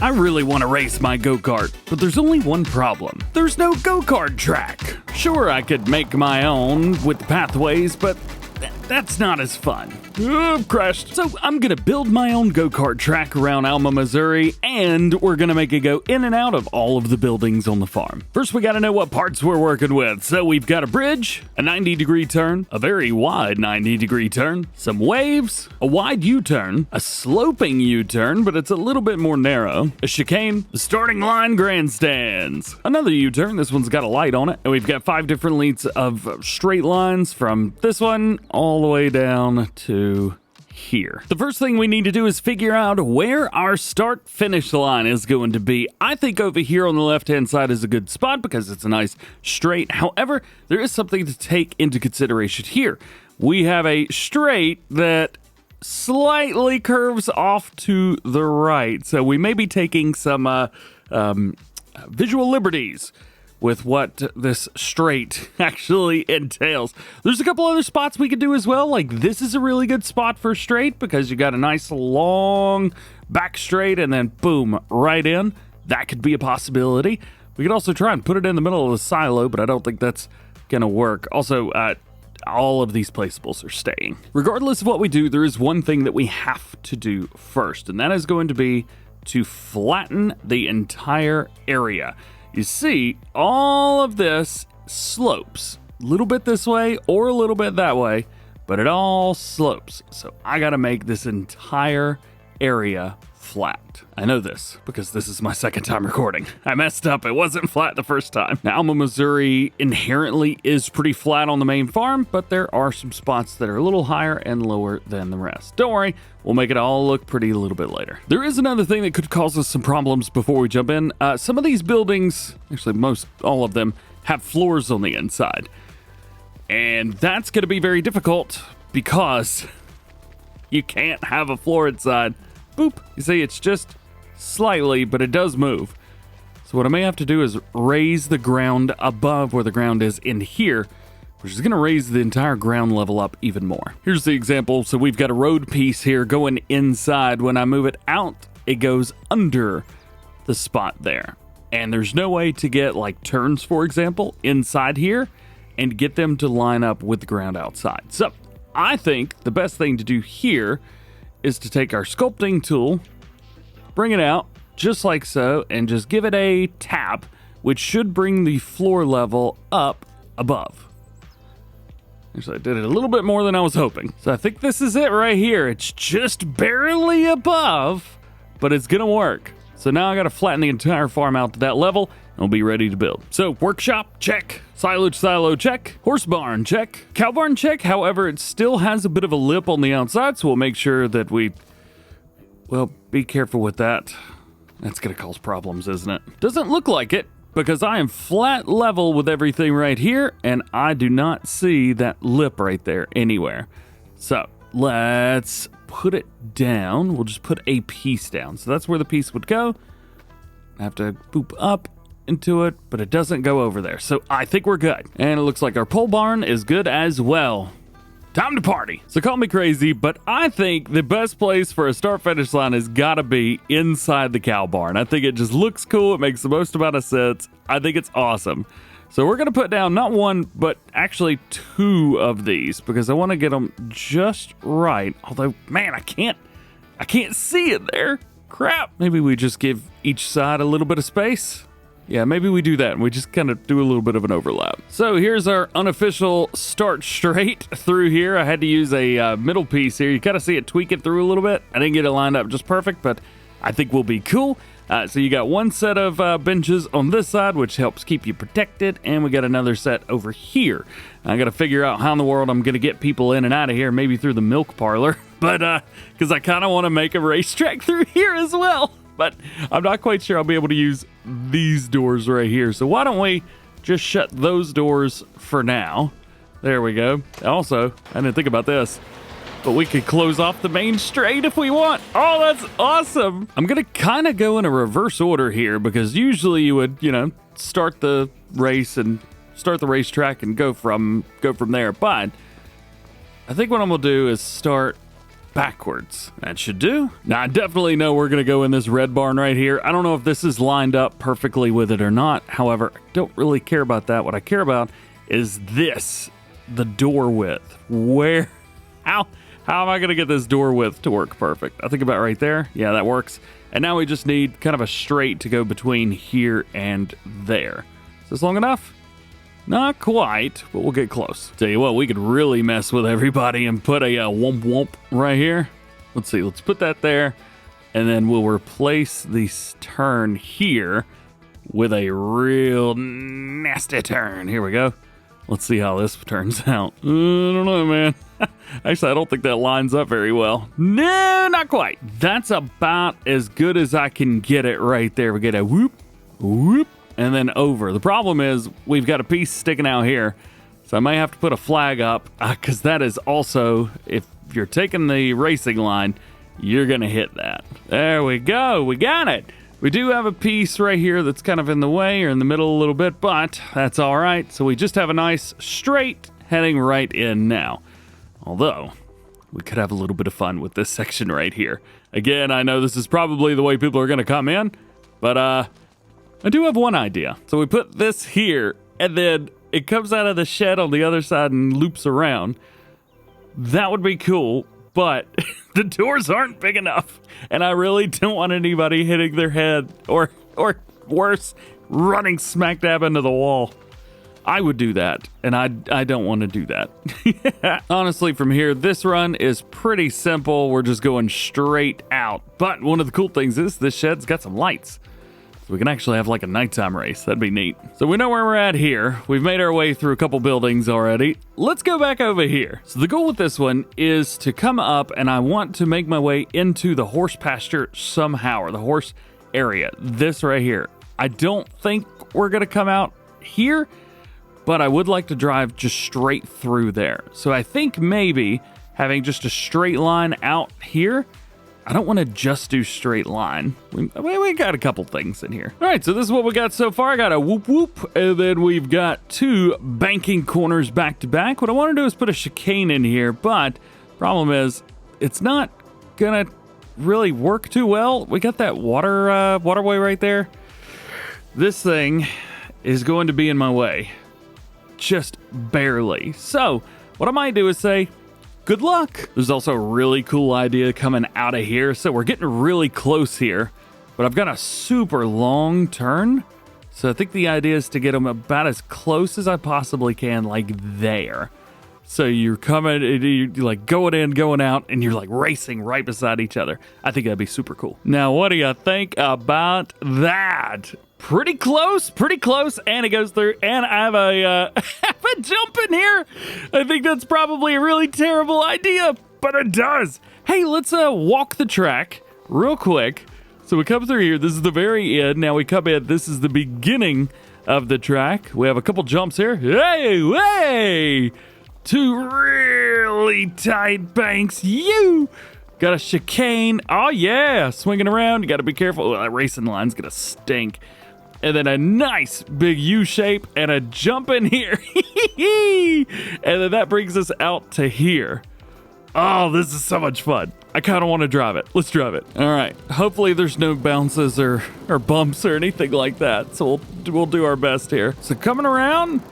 I really want to race my go-kart, but there's only one problem. There's no go-kart track. Sure, I could make my own with the pathways, but that's not as fun. I've crashed. So I'm gonna build my own go-kart track around Alma, Missouri, and we're gonna make it go in and out of all of the buildings on the farm. First, we gotta know what parts we're working with. So we've got a bridge, a 90-degree turn, a very wide 90-degree turn, some waves, a wide U-turn, a sloping U-turn, but it's a little bit more narrow, a chicane, the starting line grandstands, another U-turn, this one's got a light on it, and we've got 5 different lengths of straight lines from this one all the way down to here. The first thing we need to do is figure out where our start finish line is going to be. I think over here on the left hand side is a good spot because it's a nice straight. However, there is something to take into consideration here. We have a straight that slightly curves off to the right, so we may be taking some visual liberties with what this straight actually entails. There's a couple other spots we could do as well. Like this is a really good spot for straight because you got a nice long back straight and then boom, right in. That could be a possibility. We could also try and put it in the middle of the silo, but I don't think that's gonna work. Also, all of these placeables are staying. Regardless of what we do, there is one thing that we have to do first, and that is going to be to flatten the entire area. You see, all of this slopes a little bit this way or a little bit that way, but it all slopes. So I gotta make this entire area flat. I know this because this is my second time recording. I messed up. It wasn't flat the first time. Now, Alma, Missouri inherently is pretty flat on the main farm, but there are some spots that are a little higher and lower than the rest. Don't worry, we'll make it all look pretty a little bit later. There is another thing that could cause us some problems before we jump in. Some of these buildings, actually all of them, have floors on the inside. And that's going to be very difficult because you can't have a floor inside. Boop. You see, it's just slightly, but it does move. So what I may have to do is raise the ground above where the ground is in here, which is going to raise the entire ground level up even more. Here's the example. So we've got a road piece here going inside. When I move it out, it goes under the spot there. And there's no way to get like turns, for example, inside here and get them to line up with the ground outside. So I think the best thing to do here is to take our sculpting tool, bring it out just like so, and just give it a tap, which should bring the floor level up above. Actually, I did it a little bit more than I was hoping. So I think this is it right here. It's just barely above, but it's gonna work. So now I gotta flatten the entire farm out to that level, and we'll be ready to build. So workshop, check. Silage silo, check. Horse barn, check. Cow barn, check. However, it still has a bit of a lip on the outside, so we'll make sure that well, be careful with that. That's gonna cause problems, isn't it? Doesn't look like it, because I am flat level with everything right here, and I do not see that lip right there anywhere. So let's put it down. We'll just put a piece down. So that's where the piece would go. I have to boop up into it, but it doesn't go over there. So I think we're good. And it looks like our pole barn is good as well. Time to party. So call me crazy, but I think the best place for a start finish line has gotta be inside the cow barn. I think it just looks cool. It makes the most amount of sense. I think it's awesome. So we're gonna put down not one, but actually 2 of these because I wanna get them just right. Although, man, I can't see it there. Crap. Maybe we just give each side a little bit of space. Yeah, maybe we do that and we just kind of do a little bit of an overlap. So here's our unofficial start straight through here. I had to use a middle piece here. You kind of see it tweak it through a little bit. I didn't get it lined up just perfect, but I think we'll be cool. So you got one set of benches on this side, which helps keep you protected, and we got another set over here. I got to figure out how in the world I'm going to get people in and out of here, maybe through the milk parlor, but because I kind of want to make a racetrack through here as well. But I'm not quite sure I'll be able to use these doors right here. So why don't we just shut those doors for now? There we go. Also, I didn't think about this, but we could close off the main straight if we want. Oh, that's awesome. I'm going to kind of go in a reverse order here because usually you would, start the race and start the racetrack and go from there. But I think what I'm going to do is start backwards. That should do. Now, I definitely know we're going to go in this red barn right here. I don't know if this is lined up perfectly with it or not. However, I don't really care about that. What I care about is this, the door width. How am I going to get this door width to work perfect? I think about right there. Yeah, that works. And now we just need kind of a straight to go between here and there. Is this long enough? Not quite, but we'll get close. Tell you what, we could really mess with everybody and put a womp womp right here. Let's see, let's put that there. And then we'll replace this turn here with a real nasty turn. Here we go. Let's see how this turns out. I don't know, man. Actually, I don't think that lines up very well. No, not quite. That's about as good as I can get it right there. We get a whoop, whoop, and then over. The problem is we've got a piece sticking out here. So I may have to put a flag up because that is also, if you're taking the racing line, you're going to hit that. There we go. We got it. We do have a piece right here that's kind of in the way or in the middle a little bit, but that's all right. So we just have a nice straight heading right in now. Although, we could have a little bit of fun with this section right here. Again, I know this is probably the way people are going to come in, but I do have one idea. So we put this here, and then it comes out of the shed on the other side and loops around. That would be cool, but the doors aren't big enough, and I really don't want anybody hitting their head or worse, running smack dab into the wall. I would do that, and I don't want to do that. Honestly, from here, this run is pretty simple. We're just going straight out. But one of the cool things is this shed's got some lights. So we can actually have like a nighttime race. That'd be neat. So we know where we're at here. We've made our way through a couple buildings already. Let's go back over here. So the goal with this one is to come up, and I want to make my way into the horse pasture somehow, or the horse area. This right here. I don't think we're going to come out here, but I would like to drive just straight through there. So I think maybe having just a straight line out here. I don't want to just do straight line. We got a couple things in here. All right, so this is what we got so far. I got a whoop whoop, and then we've got two banking corners back to back. What I want to do is put a chicane in here, but problem is it's not gonna really work too well. We got that waterway right there. This thing is going to be in my way. Just barely. So what I might do is say, good luck. There's also a really cool idea coming out of here. So we're getting really close here, but I've got a super long turn. So I think the idea is to get them about as close as I possibly can, like there. So you're coming, you're like going in, going out, and you're like racing right beside each other. I think that'd be super cool. Now, what do you think about that? Pretty close, and it goes through, and I have a jump in here. I think that's probably a really terrible idea, but it does. Hey, let's walk the track real quick. So we come through here. This is the very end. Now we come in. This is the beginning of the track. We have a couple jumps here. Hey! Two really tight banks. Got a chicane. Oh, yeah. Swinging around. You got to be careful. That racing line's going to stink. And then a nice big U shape and a jump in here. And then that brings us out to here. Oh, this is so much fun. I kind of want to drive it. Let's drive it. All right. Hopefully there's no bounces or bumps or anything like that. So we'll do our best here. So coming around,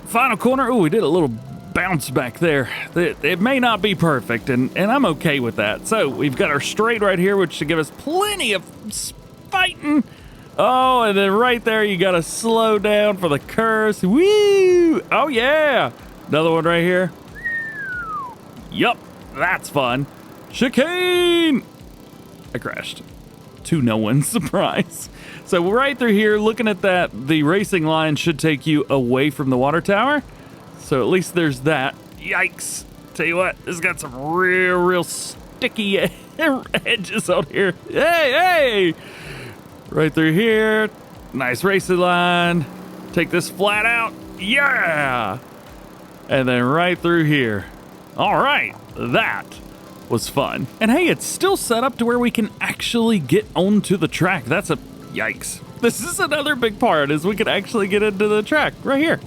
final corner. Oh, we did a little bounce back there. It may not be perfect, and I'm okay with that. So we've got our straight right here, which should give us plenty of fighting. Oh, and then right there, you got to slow down for the curves. Woo! Oh, yeah. Another one right here. Yup, that's fun. Chicane! I crashed. To no one's surprise. So right through here, looking at that, the racing line should take you away from the water tower. So at least there's that. Yikes. Tell you what, this has got some real sticky edges out here. Hey! Right through here. Nice racing line. Take this flat out. Yeah! And then right through here. All right, that was fun. And hey, it's still set up to where we can actually get onto the track. That's a yikes. This is another big part, is we can actually get into the track right here.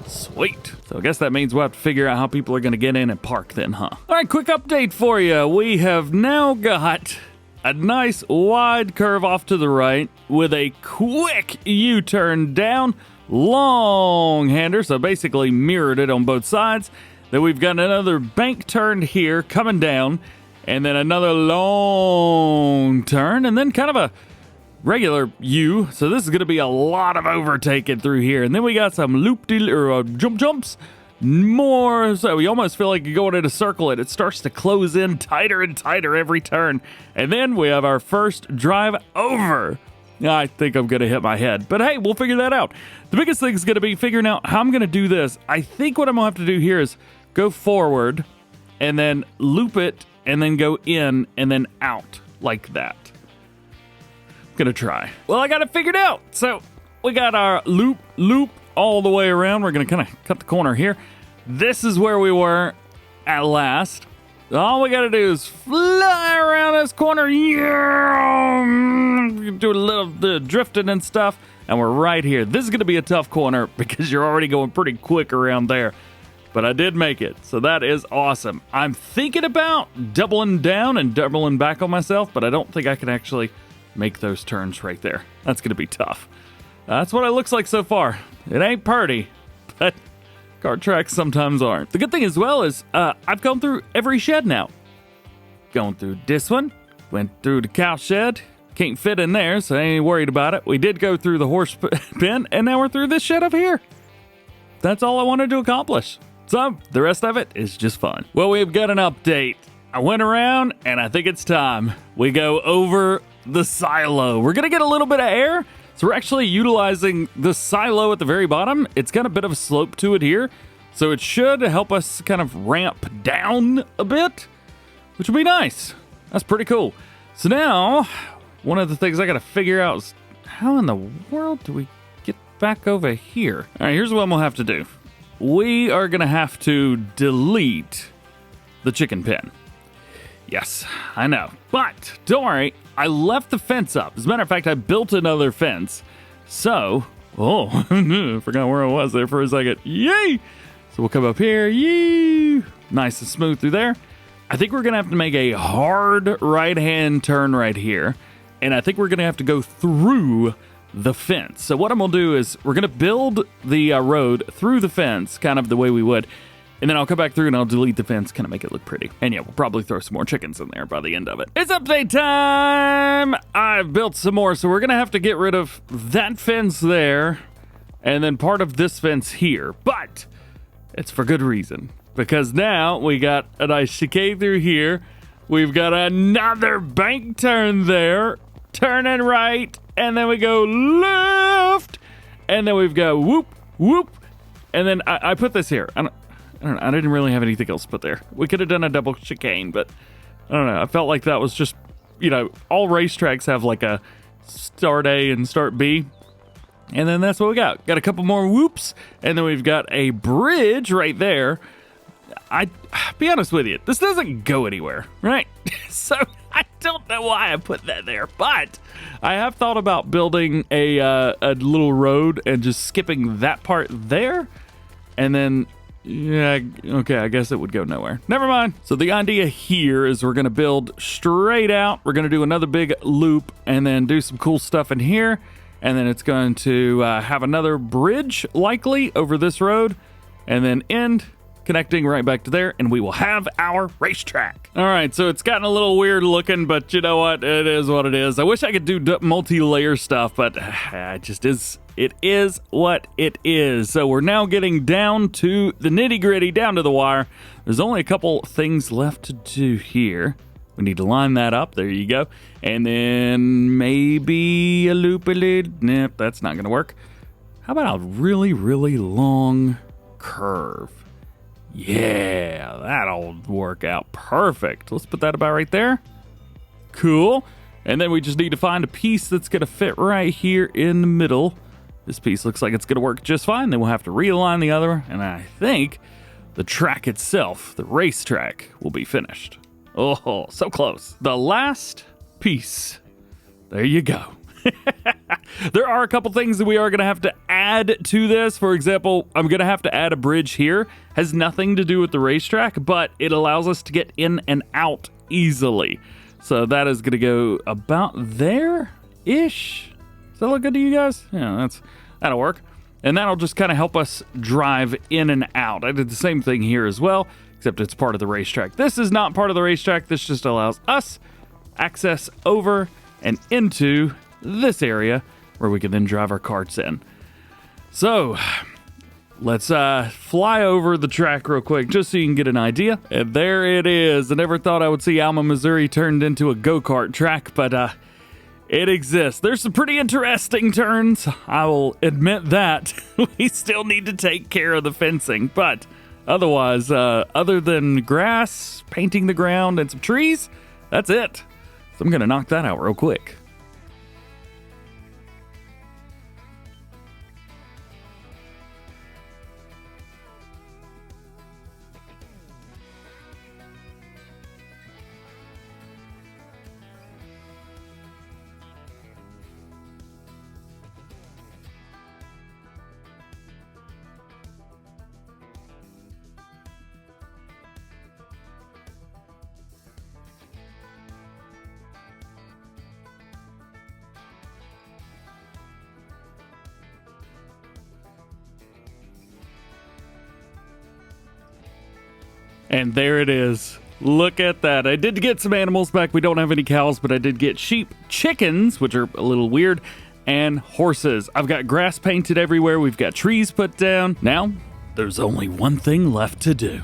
Sweet. So I guess that means we'll have to figure out how people are going to get in and park then, huh? All right, quick update for you. We have now got a nice wide curve off to the right with a quick U-turn down, long hander, so basically mirrored it on both sides. Then we've got another bank turn here coming down, and then another long turn, and then kind of a regular U. So this is going to be a lot of overtaking through here. And then we got some jumps. More, so we almost feel like you're going in a circle and it starts to close in tighter and tighter every turn. And then we have our first drive over. I think I'm going to hit my head, but hey, we'll figure that out. The biggest thing is going to be figuring out how I'm going to do this. I think what I'm going to have to do here is go forward and then loop it and then go in and then out like that. I'm going to try. Well, I got it figured out. So we got our loop all the way around. We're going to kind of cut the corner here. This is where we were at last. All we got to do is fly around this corner. Yeah! Do a little bit of drifting and stuff. And we're right here. This is going to be a tough corner because you're already going pretty quick around there. But I did make it. So that is awesome. I'm thinking about doubling down and doubling back on myself, but I don't think I can actually make those turns right there. That's going to be tough. That's what it looks like so far. It ain't pretty, but kart tracks sometimes aren't. The good thing as well is I've gone through every shed now. Going through this one, went through the cow shed, can't fit in there, so I ain't worried about it. We did go through the horse pen, and now we're through this shed up here. That's all I wanted to accomplish. So the rest of it is just fun. Well, we've got an update. I went around, and I think it's time we go over the silo. We're going to get a little bit of air. So we're actually utilizing the silo at the very bottom. It's got a bit of a slope to it here. So it should help us kind of ramp down a bit, which will be nice. That's pretty cool. So now, one of the things I got to figure out is how in the world do we get back over here? All right, here's what I'm going to have to do. We are going to have to delete the chicken pen. Yes, I know. But don't worry, I left the fence up. As a matter of fact, I built another fence. So, I forgot where I was there for a second. Yay! So we'll come up here. Yay! Nice and smooth through there. I think we're going to have to make a hard right-hand turn right here. And I think we're going to have to go through the fence. So what I'm going to do is we're going to build the road through the fence, kind of the way we would. And then I'll come back through and I'll delete the fence, kind of make it look pretty. And yeah, we'll probably throw some more chickens in there by the end of it. It's update time! I've built some more, so we're going to have to get rid of that fence there and then part of this fence here. But it's for good reason, because now we got a nice chicane through here. We've got another bank turn there, turning right, and then we go left, and then we've got whoop, whoop, and then I put this here. I don't know, I didn't really have anything else put there. We could have done a double chicane, but I don't know. I felt like that was just, all racetracks have like a start A and start B. And then that's what we got. Got a couple more whoops, and then we've got a bridge right there. I'll be honest with you, this doesn't go anywhere, right? So I don't know why I put that there, but I have thought about building a little road and just skipping that part there, and then yeah, okay, I guess it would go nowhere. Never mind. So the idea here is we're going to build straight out. We're going to do another big loop and then do some cool stuff in here. And then it's going to have another bridge likely over this road and then end connecting right back to there. And we will have our racetrack. All right, so it's gotten a little weird looking, but you know what? It is what it is. I wish I could do multi-layer stuff, but it just is. It is what it is. So we're now getting down to the nitty-gritty, down to the wire. There's only a couple things left to do here. We need to line that up. There you go. And then maybe a loop-a-lid. Nope, that's not going to work. How about a really, really long curve? Yeah, that'll work out perfect. Let's put that about right there. Cool. And then we just need to find a piece that's going to fit right here in the middle. This piece looks like it's going to work just fine. Then we'll have to realign the other. And I think the track itself, the racetrack, will be finished. Oh, so close. The last piece. There you go. There are a couple things that we are going to have to add to this. For example, I'm going to have to add a bridge here. Has nothing to do with the racetrack, but it allows us to get in and out easily. So that is going to go about there-ish. Does that look good to you guys? Yeah, that'll work. And that'll just kind of help us drive in and out. I did the same thing here as well, except it's part of the racetrack. This is not part of the racetrack. This just allows us access over and into this area where we can then drive our karts in. So let's fly over the track real quick just so you can get an idea. And there it is. I never thought I would see Alma, Missouri turned into a go-kart track, but it exists. There's some pretty interesting turns. I will admit that. We still need to take care of the fencing, but otherwise, other than grass, painting the ground, and some trees, that's it. So I'm going to knock that out real quick. And there it is. Look at that. I did get some animals back. We don't have any cows, but I did get sheep, chickens, which are a little weird, and horses. I've got grass painted everywhere. We've got trees put down. Now, there's only one thing left to do.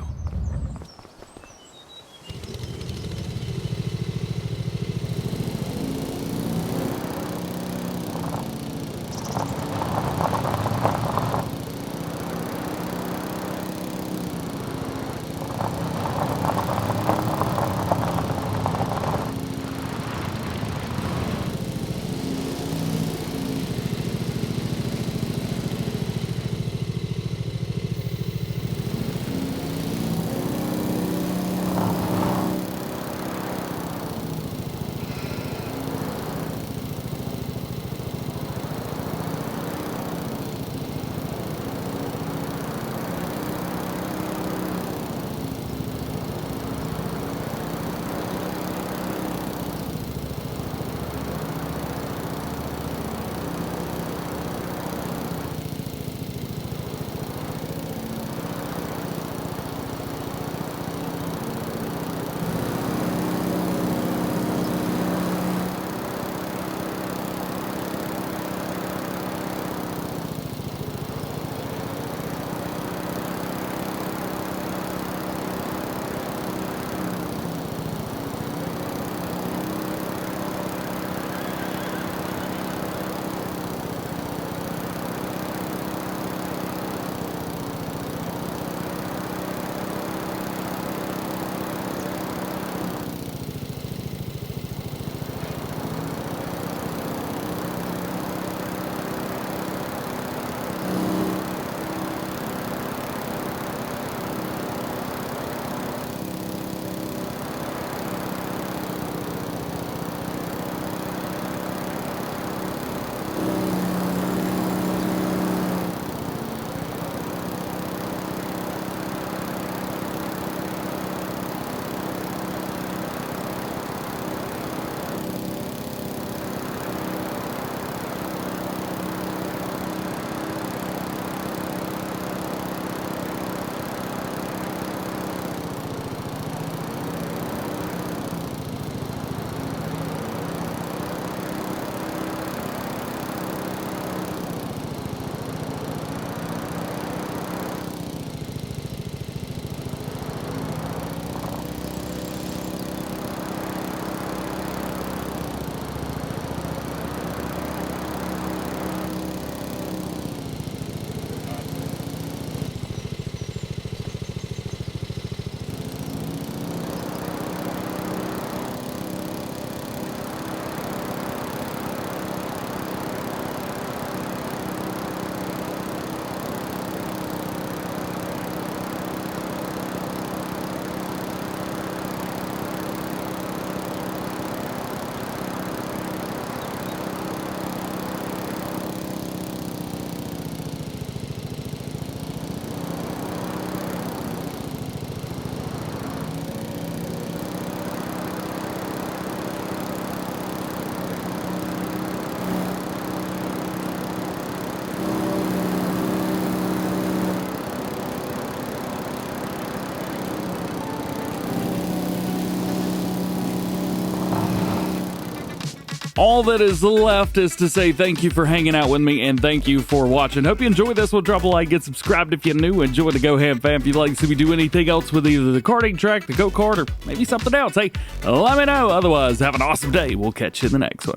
all that is left is to say thank you for hanging out with me and thank you for watching. Hope you enjoyed this one. Drop a like, get subscribed if you're new, and join the GoHam fam if you'd like to see me do anything else with either the karting track, the go-kart, or maybe something else. Hey, let me know. Otherwise, have an awesome day. We'll catch you in the next one.